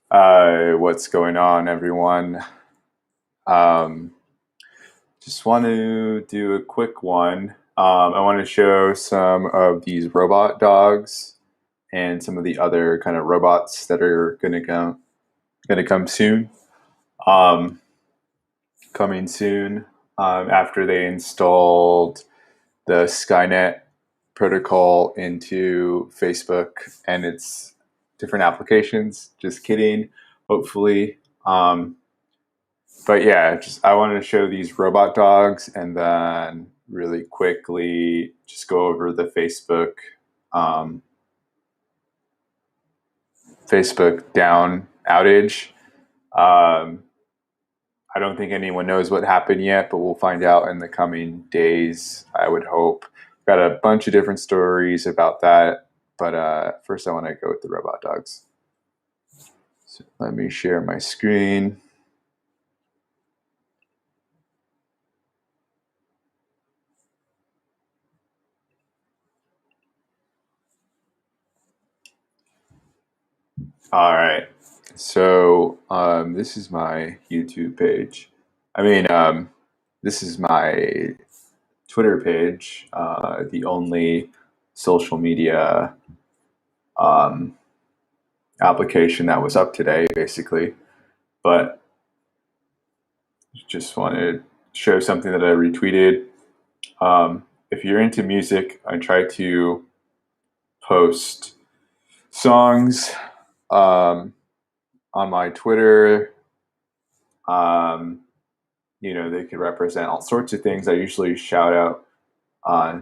What's going on, everyone? Um, just want to do a quick one. I want to show some of these robot dogs and some of the other kind of robots that are going to come soon. Um, Coming soon after they installed the Skynet protocol into Facebook and its different applications. Just kidding. Hopefully. But yeah, just I wanted to show these robot dogs and then really quickly just go over the um, Facebook down outage. Um, I don't think anyone knows what happened yet, but we'll find out in the coming days, I would hope. Got a bunch of different stories about that, but first I want to go with the robot dogs. So let me share my screen. All right. So this is my YouTube page. This is my Twitter page, the only social media um, application that was up today, basically. But just wanted to show something that I retweeted. If you're into music, I try to post songs on my Twitter. They could represent all sorts of things. I usually shout out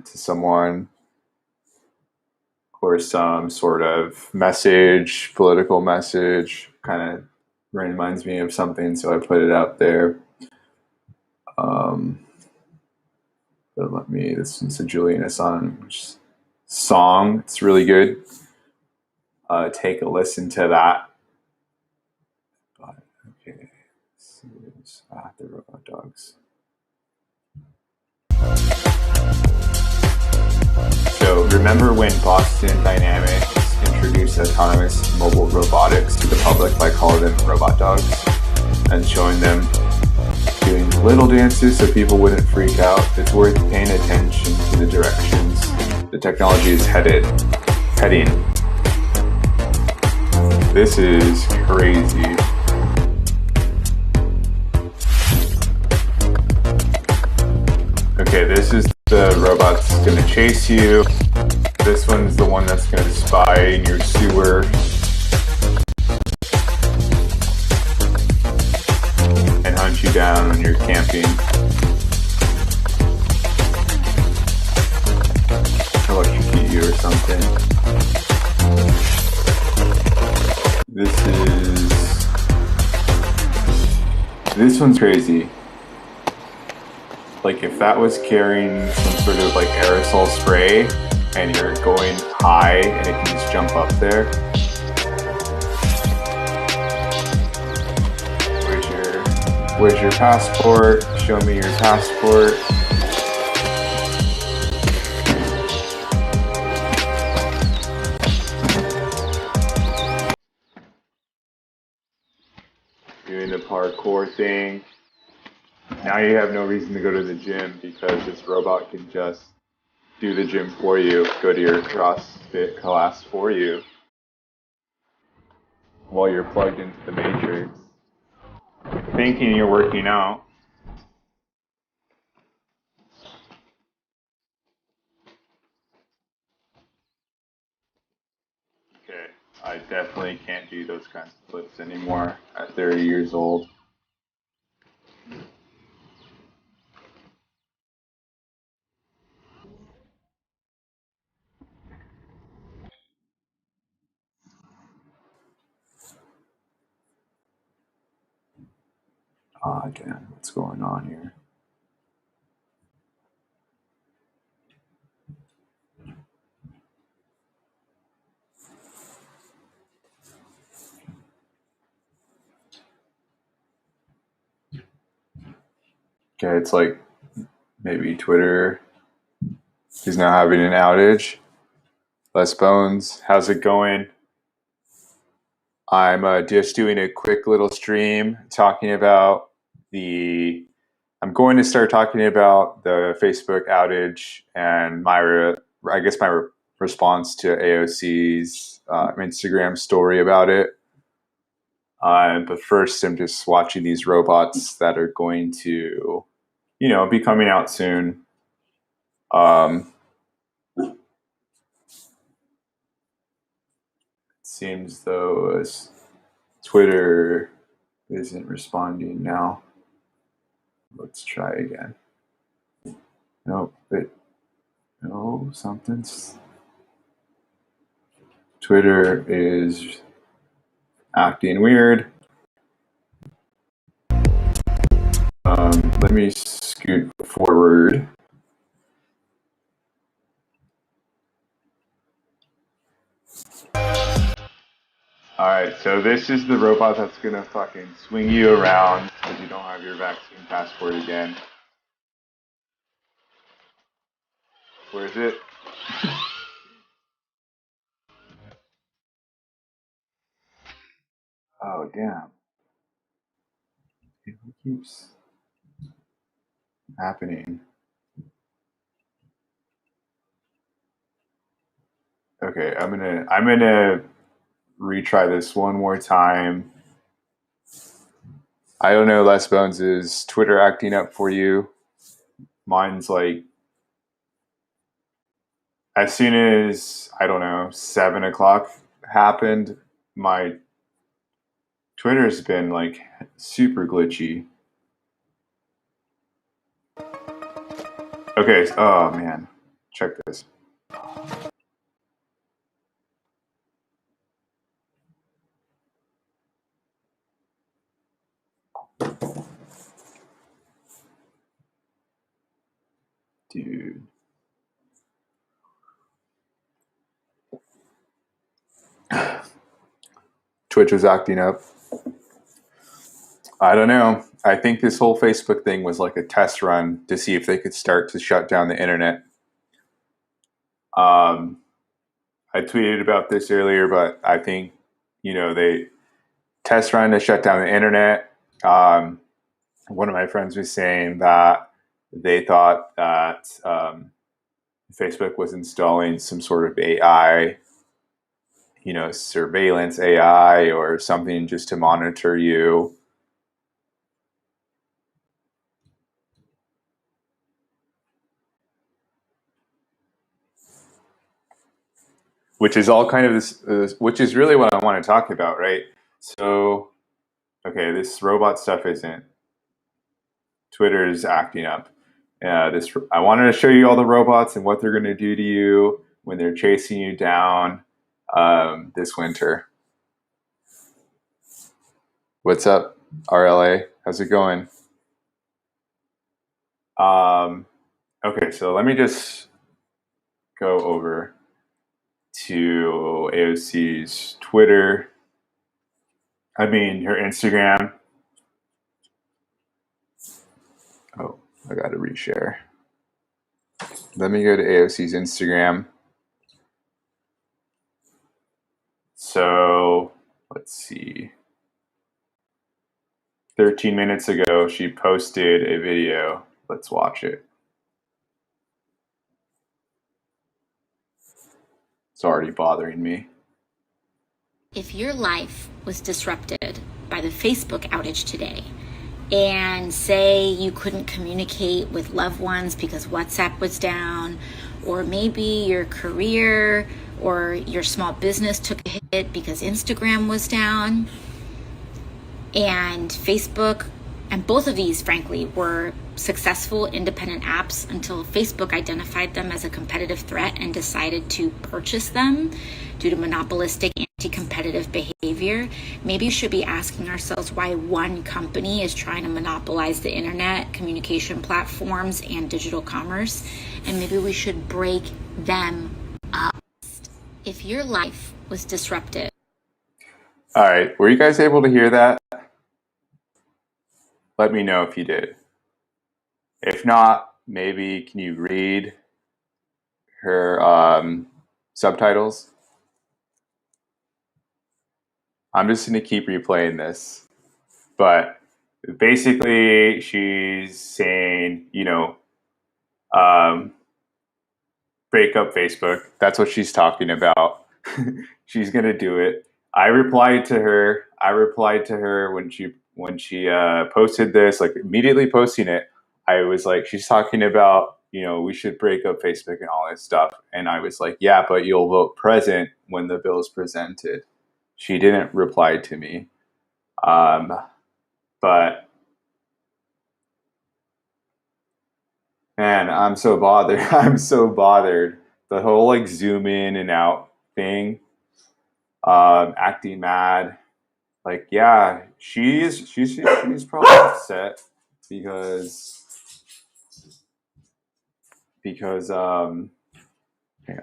to someone or some sort of message, political message, kind of reminds me of something, so I put it out there. This is a Julian Assange song. It's really good. Take a listen to that. But, okay, the robot dogs. So remember when Boston Dynamics introduced autonomous mobile robotics to the public by calling them robot dogs and showing them doing little dances so people wouldn't freak out? It's worth paying attention to the directions the technology is heading. This is crazy. Okay, this is the robot that's going to chase you. This one's the one that's going to spy in your sewer. And hunt you down when you're camping. Electrocute you or something. This one's crazy. Like if that was carrying some sort of like aerosol spray and you're going high and it can just jump up there. Where's your passport? Show me your passport. Doing the parkour thing. Now you have no reason to go to the gym because this robot can just do the gym for you, go to your CrossFit class for you while you're plugged into the Matrix, thinking you're working out. Okay, I definitely can't do those kinds of flips anymore at 30 years old. Ah, damn, what's going on here? Okay, it's like maybe Twitter is now having an outage. Les Bones, how's it going? I'm just doing a quick little stream talking about I'm going to start talking about the Facebook outage and I guess my response to AOC's Instagram story about it. But first, I'm just watching these robots that are going to, be coming out soon. It seems though Twitter isn't responding now. Let's try again. Nope. Something's. Twitter is acting weird. Let me scoot forward. Alright, so this is the robot that's gonna fucking swing you around because you don't have your vaccine passport again. Where is it? Oh, damn. It keeps happening. Okay, I'm gonna retry this one more time. I don't know, Les Bones, is Twitter acting up for you? Mine's like, as soon as, I don't know, 7 o'clock happened, my Twitter's been like super glitchy. Okay, oh man, check this. Dude. Twitch was acting up. I don't know. I think this whole Facebook thing was like a test run to see if they could start to shut down the internet. I tweeted about this earlier, but I think, they test run to shut down the internet. One of my friends was saying that they thought that Facebook was installing some sort of AI, surveillance AI or something just to monitor you. Which is all kind of this, which is really what I want to talk about, right? So, okay, this robot stuff isn't. Twitter is acting up. I wanted to show you all the robots and what they're going to do to you when they're chasing you down this winter. What's up, RLA? How's it going? Okay, so let me just go over to AOC's Twitter. Her Instagram. Oh, I got to reshare. Let me go to AOC's Instagram. So, let's see. 13 minutes ago, she posted a video. Let's watch it. It's already bothering me. If your life was disrupted by the Facebook outage today, and say you couldn't communicate with loved ones because WhatsApp was down, or maybe your career or your small business took a hit because Instagram was down, and Facebook, and both of these, frankly, were successful independent apps until Facebook identified them as a competitive threat and decided to purchase them due to monopolistic anti-competitive behavior. Maybe we should be asking ourselves why one company is trying to monopolize the internet, communication platforms, and digital commerce, and maybe we should break them up. If your life was disrupted. All right, were you guys able to hear that? Let me know if you did. If not, maybe can you read her subtitles? I'm just going to keep replaying this. But basically, she's saying, break up Facebook. That's what she's talking about. She's going to do it. I replied to her when she posted this, like immediately posting it. I was like, she's talking about, we should break up Facebook and all this stuff. And I was like, yeah, but you'll vote present when the bill is presented. She didn't reply to me. But man, I'm so bothered. I'm so bothered. The whole like zoom in and out thing, acting mad. Like, yeah, she's probably upset because yeah.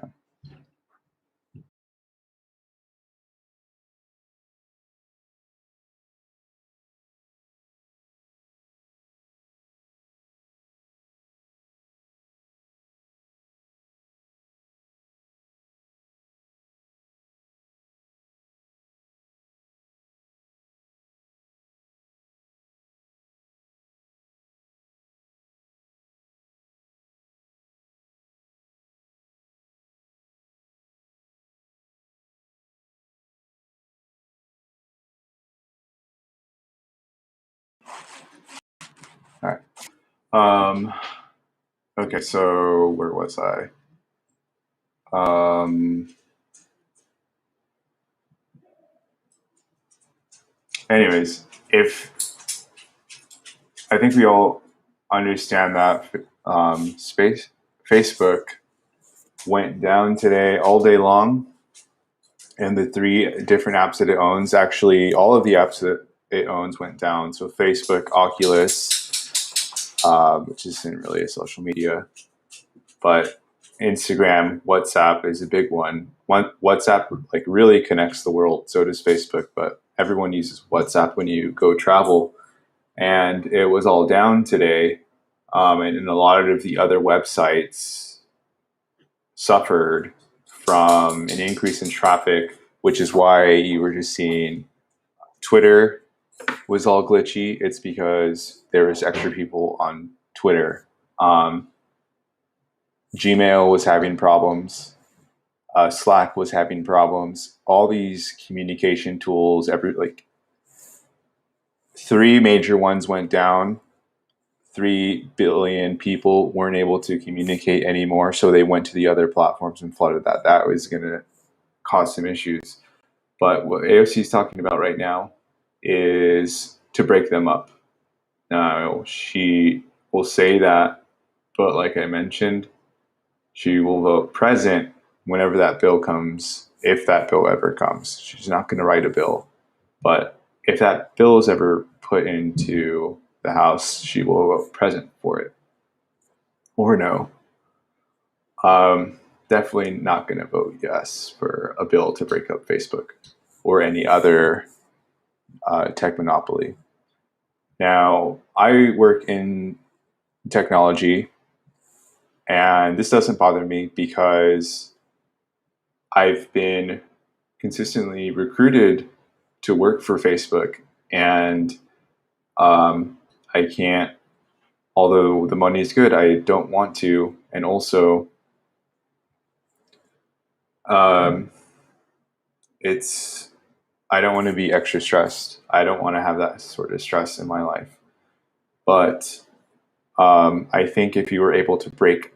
All right. Okay, so where was I? Anyways, if I think we all understand that Facebook went down today all day long, and the 3 different apps that it owns, actually all of the apps that it owns went down. So Facebook, Oculus, which isn't really a social media, but Instagram, WhatsApp is a big one. WhatsApp like really connects the world. So does Facebook, but everyone uses WhatsApp when you go travel. And it was all down today. And a lot of the other websites suffered from an increase in traffic, which is why you were just seeing Twitter was all glitchy. It's because there was extra people on Twitter. Gmail was having problems. Slack was having problems. All these communication tools, 3 major ones went down. 3 billion people weren't able to communicate anymore, so they went to the other platforms and flooded that. That was going to cause some issues. But what AOC is talking about right now is to break them up. Now, she will say that, but like I mentioned, she will vote present whenever that bill comes, if that bill ever comes. She's not going to write a bill. But if that bill is ever put into the House, she will vote present for it. Or no. Definitely not going to vote yes for a bill to break up Facebook or any other tech monopoly. Now, I work in technology, and this doesn't bother me because I've been consistently recruited to work for Facebook, and I can't, although the money is good, I don't want to. And also, I don't want to be extra stressed. I don't want to have that sort of stress in my life. But I think if you were able to break,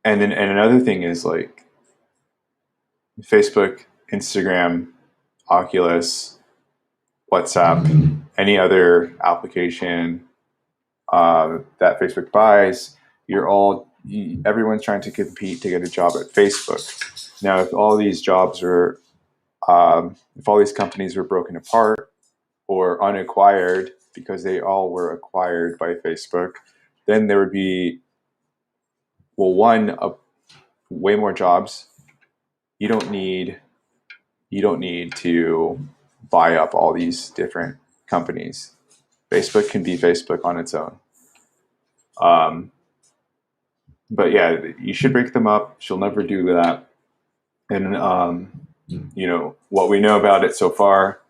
and another thing is like Facebook, Instagram, Oculus, WhatsApp, any other application that Facebook buys, everyone's trying to compete to get a job at Facebook. Now, if all these companies were broken apart or unacquired because they all were acquired by Facebook, then there would be, way more jobs. You don't need to buy up all these different companies. Facebook can be Facebook on its own. But yeah, you should break them up. She'll never do that. And what we know about it so far.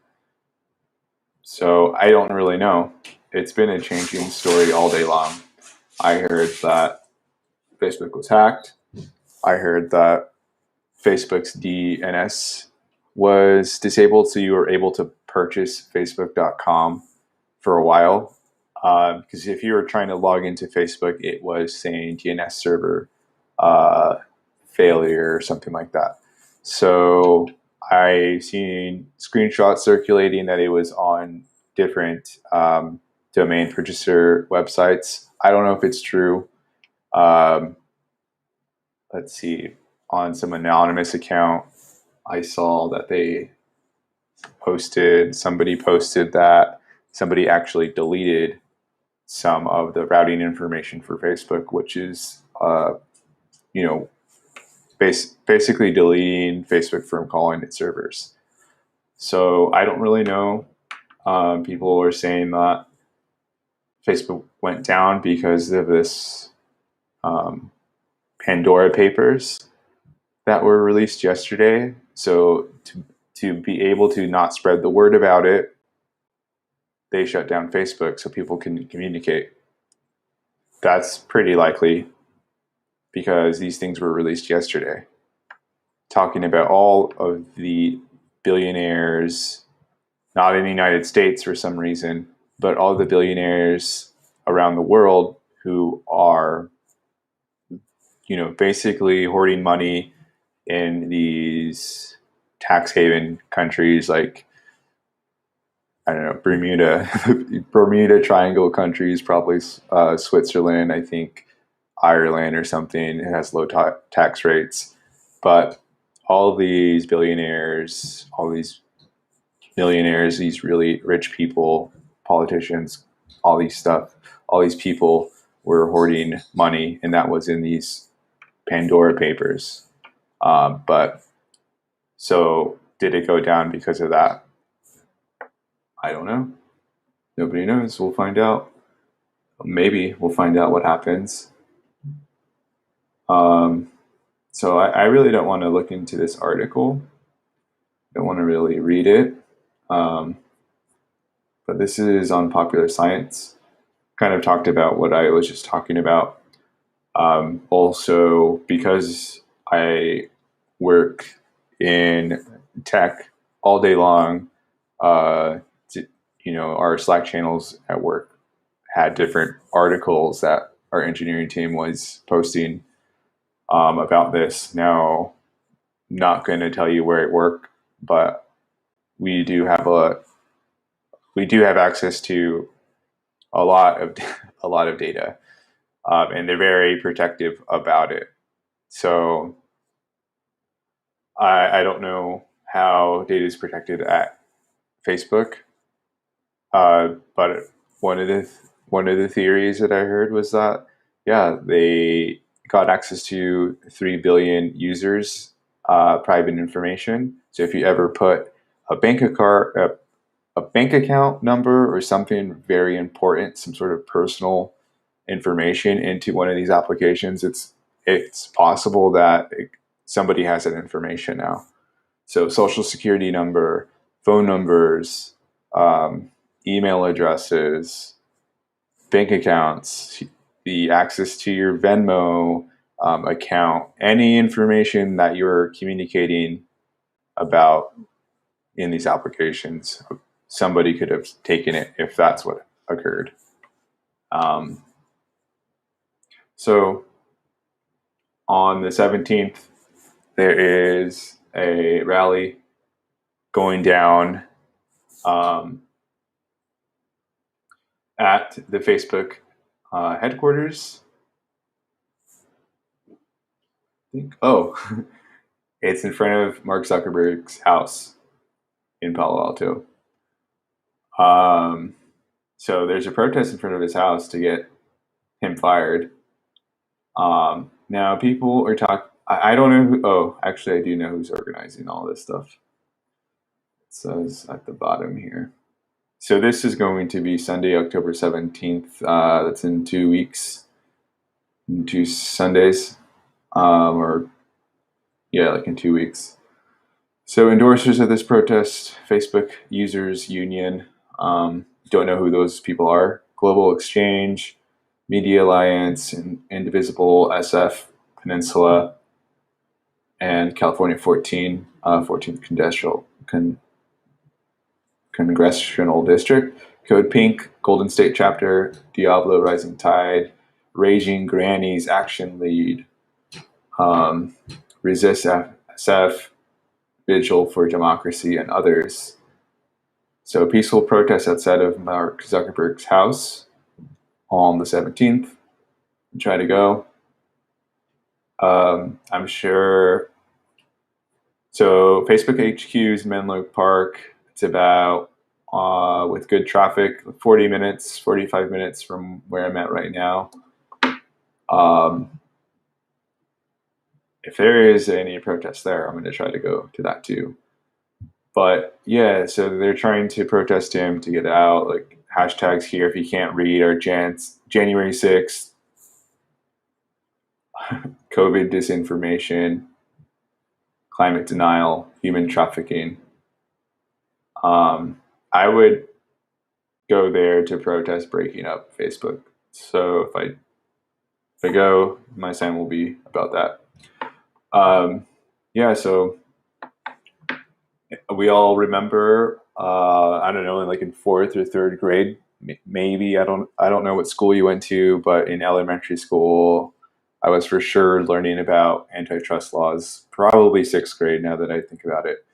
So I don't really know. It's been a changing story all day long. I heard that Facebook was hacked. I heard that Facebook's DNS was disabled, so you were able to purchase Facebook.com for a while. Because if you were trying to log into Facebook, it was saying DNS server failure or something like that. So I seen screenshots circulating that it was on different domain purchaser websites. I don't know if it's true. Um, let's see. On some anonymous account, I saw that somebody posted that somebody actually deleted some of the routing information for Facebook, which is, basically deleting Facebook from calling its servers. So I don't really know. People are saying that Facebook went down because of this Pandora papers that were released yesterday. So to be able to not spread the word about it, they shut down Facebook so people can communicate. That's pretty likely because these things were released yesterday, talking about all of the billionaires, not in the United States for some reason, but all the billionaires around the world who are, basically hoarding money in these tax haven countries like, I don't know, Bermuda, Bermuda Triangle countries, probably Switzerland, I think Ireland or something. It has low tax rates. But all these billionaires, all these millionaires, these really rich people, politicians, all these people were hoarding money, and that was in these Pandora papers. But so did it go down because of that? I don't know. Nobody knows. We'll find out. Maybe we'll find out what happens. So I really don't want to look into this article. Don't want to really read it. But this is on Popular Science. Kind of talked about what I was just talking about. Also, because I work in tech all day long, our Slack channels at work had different articles that our engineering team was posting about this. Now, not going to tell you where it worked, but we do have access to a lot of data, and they're very protective about it. So I don't know how data is protected at Facebook, but one of the theories that I heard was that they got access to 3 billion users' private information. So if you ever put a bank account number or something very important, some sort of personal information into one of these applications, it's possible that somebody has that information now. So social security number, phone numbers, email addresses, bank accounts, the access to your Venmo account, any information that you're communicating about in these applications, somebody could have taken it if that's what occurred. So on the 17th, there is a rally going down at the Facebook headquarters. It's in front of Mark Zuckerberg's house in Palo Alto. So there's a protest in front of his house to get him fired. Now people are talking. I don't know who. Oh, actually, I do know who's organizing all this stuff. It says at the bottom here. So this is going to be Sunday, October 17th. That's in 2 weeks, in 2 Sundays, like in 2 weeks. So endorsers of this protest, Facebook Users Union, don't know who those people are. Global Exchange, Media Alliance, and Indivisible, SF, Peninsula, and California 14th Congressional District, Code Pink, Golden State Chapter, Diablo Rising Tide, Raging Grannies Action Lead, Resist SF, Vigil for Democracy, and others. So peaceful protests outside of Mark Zuckerberg's house on the 17th. Try to go. I'm sure. So Facebook HQ's Menlo Park. It's about, with good traffic, 40 minutes, 45 minutes from where I'm at right now. If there is any protest there, I'm going to try to go to that too. But yeah, so they're trying to protest him to get out. Like hashtags here if you can't read are January 6th, COVID disinformation, climate denial, human trafficking. I would go there to protest breaking up Facebook. So if I go, my sign will be about that. Yeah, so we all remember, I don't know, like in fourth or third grade, maybe, I don't know what school you went to, but in elementary school, I was for sure learning about antitrust laws, probably sixth grade now that I think about it.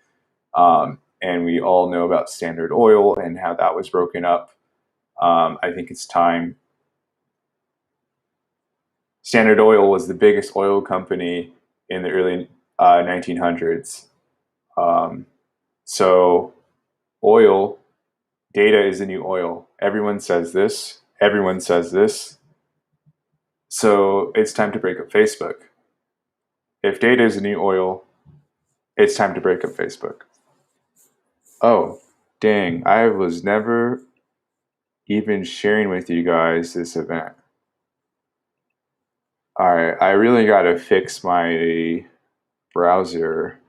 And we all know about Standard Oil and how that was broken up. I think it's time. Standard Oil was the biggest oil company in the early 1900s. So oil, data is the new oil. Everyone says this. Everyone says this. So it's time to break up Facebook. If data is the new oil, it's time to break up Facebook. Oh, dang. I was never even sharing with you guys this event. All right, I really got to fix my browser.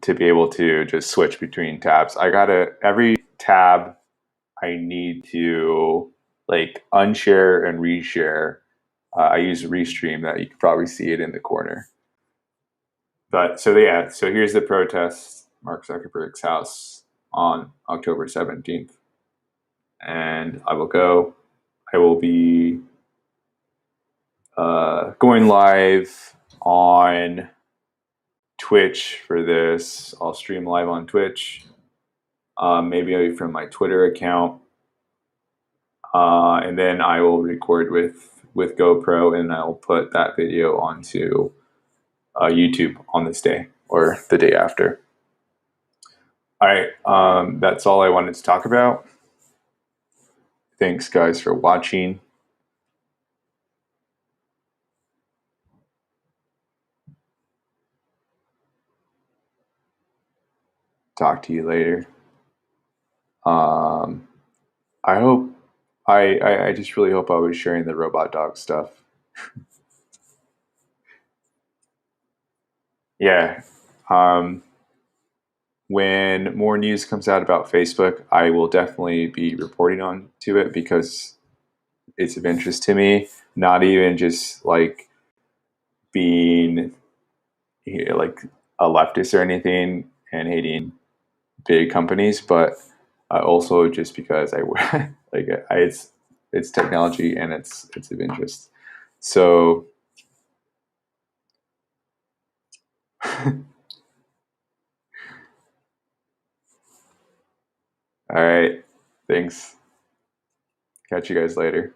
To be able to just switch between tabs. Every tab I need to like unshare and reshare. I use Restream, that you can probably see it in the corner. But so here's the protest, Mark Zuckerberg's house on October 17th. And I will go. I will be going live on Twitch for this. I'll stream live on Twitch, maybe from my Twitter account, and then I will record with GoPro, and I'll put that video onto YouTube on this day or the day after. All right, that's all I wanted to talk about. Thanks, guys, for watching. Talk to you later. I just really hope I was sharing the robot dog stuff. Yeah. When more news comes out about Facebook, I will definitely be reporting on to it because it's of interest to me. Not even just like being like a leftist or anything and hating big companies, but also just because it's technology and it's of interest. So all right, thanks. Catch you guys later.